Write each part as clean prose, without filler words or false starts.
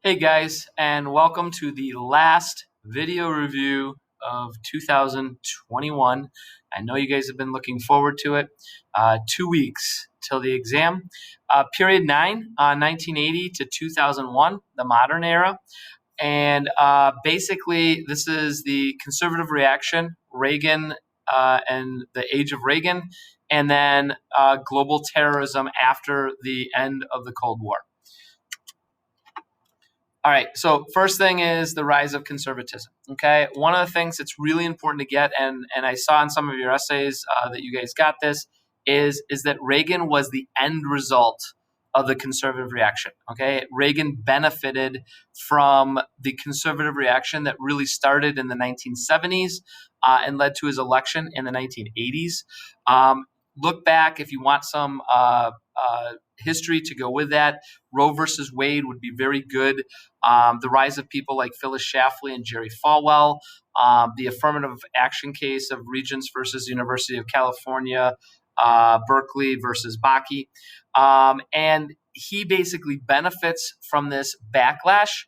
Hey guys, and welcome to the last video review of 2021. I know you guys have been looking forward to it. 2 weeks till the exam. Period 9, 1980 to 2001, the modern era. And basically, this is the conservative reaction, Reagan and the age of Reagan, and then global terrorism after the end of the Cold War. All right, so first thing is the rise of conservatism, okay? One of the things that's really important to get, and I saw in some of your essays that you guys got this, is that Reagan was the end result of the conservative reaction, okay? Reagan benefited from the conservative reaction that really started in the 1970s and led to his election in the 1980s. Look back if you want some history to go with that. Roe versus Wade would be very good. The rise of people like Phyllis Schlafly and Jerry Falwell, the affirmative action case of Regents versus University of California, Berkeley versus Bakke. And he basically benefits from this backlash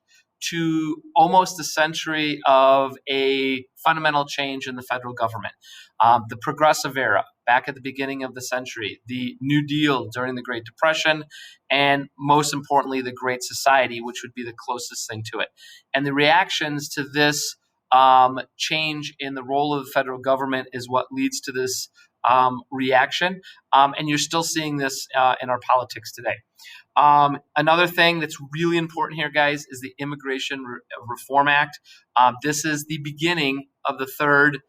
to almost a century of a fundamental change in the federal government. The progressive era, back at the beginning of the century, the New Deal during the Great Depression, and most importantly, the Great Society, which would be the closest thing to it. And the reactions to this change in the role of the federal government is what leads to this reaction. And you're still seeing this in our politics today. Another thing that's really important here, guys, is the Immigration Reform Act. This is the beginning of the third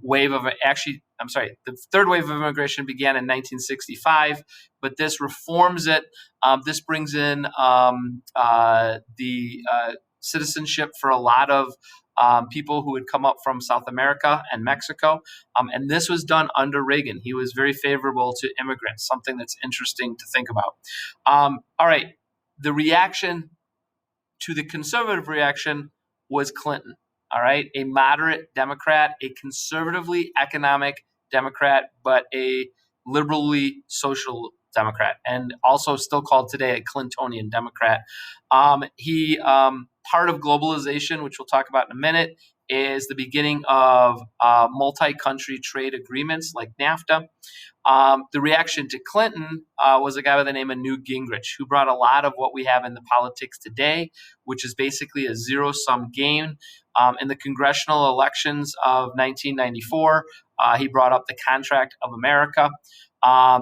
wave of the third wave of immigration began in 1965, but this reforms it. This brings in the citizenship for a lot of people who had come up from South America and Mexico. And this was done under Reagan. He was very favorable to immigrants, something that's interesting to think about. All right, the reaction to the conservative reaction was Clinton. All right, a moderate Democrat, a conservatively economic Democrat, but a liberally social Democrat, and also still called today a Clintonian Democrat. He part of globalization, which we'll talk about in a minute, is the beginning of multi-country trade agreements like NAFTA. The reaction to Clinton was a guy by the name of Newt Gingrich, who brought a lot of what we have in the politics today, which is basically a zero-sum game. In the congressional elections of 1994, he brought up the Contract of America.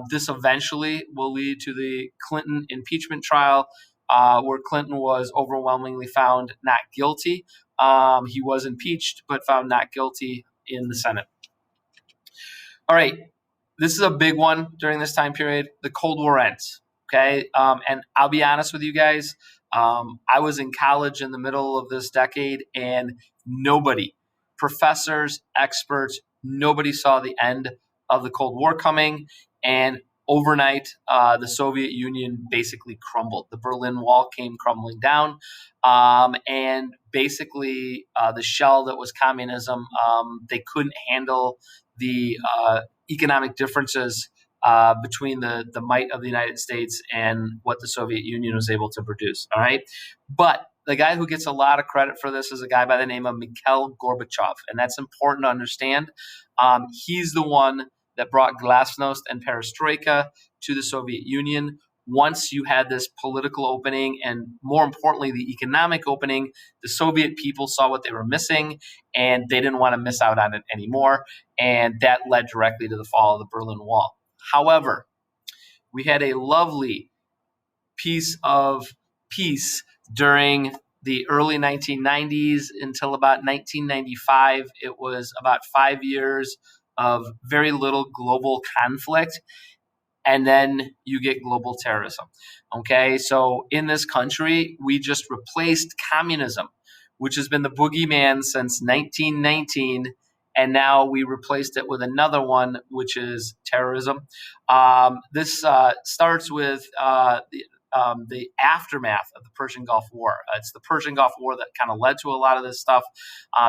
This eventually will lead to the Clinton impeachment trial, where Clinton was overwhelmingly found not guilty. He was impeached, but found not guilty in the Senate. All right, this is a big one during this time period. The Cold War ends, okay? And I'll be honest with you guys, I was in college in the middle of this decade, and nobody, professors, experts, nobody saw the end of the Cold War coming. And overnight, the Soviet Union basically crumbled. The Berlin Wall came crumbling down. And basically, the shell that was communism, they couldn't handle the economic differences between the might of the United States and what the Soviet Union was able to produce. All right. But the guy who gets a lot of credit for this is a guy by the name of Mikhail Gorbachev. And that's important to understand. He's the one that brought glasnost and perestroika to the Soviet Union. Once you had this political opening and, more importantly, the economic opening, the Soviet people saw what they were missing, and they didn't want to miss out on it anymore. And that led directly to the fall of the Berlin Wall. However, we had a lovely piece of peace during the early 1990s until about 1995. It was about 5 years of very little global conflict. And then you get global terrorism. Okay, so in this country, we just replaced communism, which has been the boogeyman since 1919. And now we replaced it with another one, which is terrorism. This starts with the aftermath of the Persian Gulf War. It's the Persian Gulf War that kind of led to a lot of this stuff.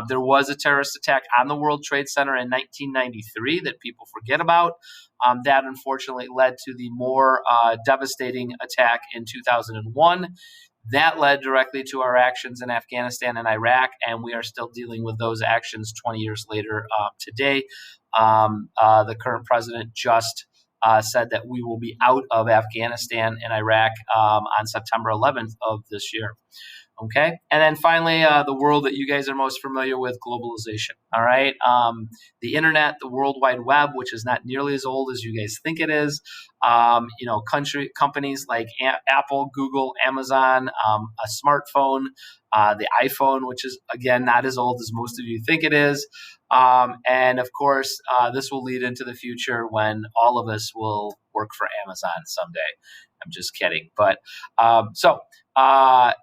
There was a terrorist attack on the World Trade Center in 1993 that people forget about. That unfortunately led to the more devastating attack in 2001. That led directly to our actions in Afghanistan and Iraq, and we are still dealing with those actions 20 years later today. The current president just said that we will be out of Afghanistan and Iraq on September 11th of this year. Okay. And then finally, the world that you guys are most familiar with, globalization. All right. The internet, the World Wide Web, which is not nearly as old as you guys think it is. Companies like Apple, Google, Amazon, a smartphone, the iPhone, which is, again, not as old as most of you think it is. And of course, this will lead into the future when all of us will work for Amazon someday. I'm just kidding. But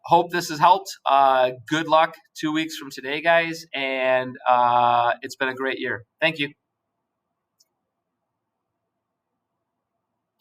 hope this has helped. Good luck 2 weeks from today, guys. And it's been a great year. Thank you.